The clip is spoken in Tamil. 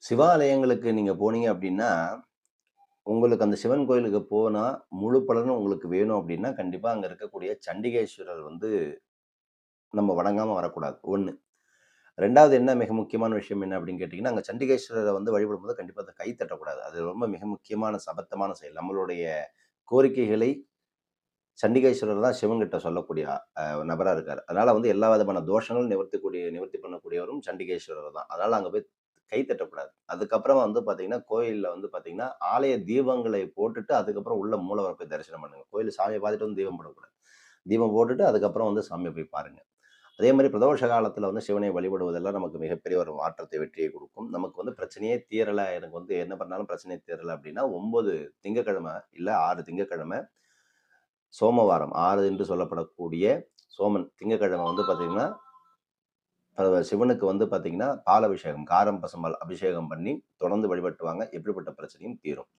சிவாலயங்களுக்கு நீங்க போனீங்க அப்டின்னா, உங்களுக்கு அந்த சிவன் கோயிலுக்கு போனா, முழு பலனும் உங்களுக்கு வேணும் அப்டின்னா, கண்டிப்பா அங்க இருக்கக்கூடிய சண்டிகேஸ்வரர் வந்து நம்ம வணங்காம வரக்கூடாது. 1. 2வது என்ன மிக முக்கியமான விஷயம் என்ன அப்டின்னு கேட்டீங்கன்னா, அங்க சண்டிகேஸ்வரர வந்து வழிபடும்போது கண்டிப்பா அந்த கை தட்டக்கூடாது. அது ரொம்ப மிக முக்கியமான சபத்தமான செயல். நம்மளுடைய கோரிக்கைகளை சண்டிகேஸ்வரர் தான் சிவன்கிட்ட சொல்லக்கூடிய நபரா இருக்காரு. அதனால வந்து எல்லா விதமான தோஷங்களும் நிவர்த்தி பண்ணக்கூடியவரும் சண்டிகேஸ்வரர் தான். அதனால அங்க போய் கை தட்டக்கூடாது. அதுக்கப்புறம் வந்து பார்த்தீங்கன்னா, கோயில்ல வந்து பார்த்தீங்கன்னா, ஆலய தீபங்களை போட்டுட்டு அதுக்கப்புறம் உள்ள மூலவர போய் தரிசனம் பண்ணுங்க. கோயில்ல சாமிய பார்த்துட்டு வந்து தீபம் போடக்கூடாது. தீபம் போட்டுட்டு அதுக்கப்புறம் வந்து சாமிய போய் பாருங்க. அதே மாரி பிரதோஷ காலத்துல வந்து சிவனை வழிபடுவதெல்லாம் நமக்கு மிகப்பெரிய ஒரு மாற்றத்தை, வெற்றியை குடுக்கும். நமக்கு வந்து பிரச்சனையே தீரல, எனக்கு வந்து என்ன பண்ணாலும் பிரச்சனை தீரல அப்டின்னா, 9 திங்கட்கிழமை இல்ல 6 திங்கட்கிழமை சோமவாரம் 6 என்று சொல்லப்படக்கூடிய சோமன் திங்கட்கிழமை வந்து பார்த்தீங்கன்னா, சிவனுக்கு வந்து பார்த்தீங்கன்னா, பால் அபிஷேகம், காரம் பசும்பால் அபிஷேகம் பண்ணி தொடர்ந்து வழிபட்டு வாங்க. எப்படிப்பட்ட பிரச்சனையும் தீரும்.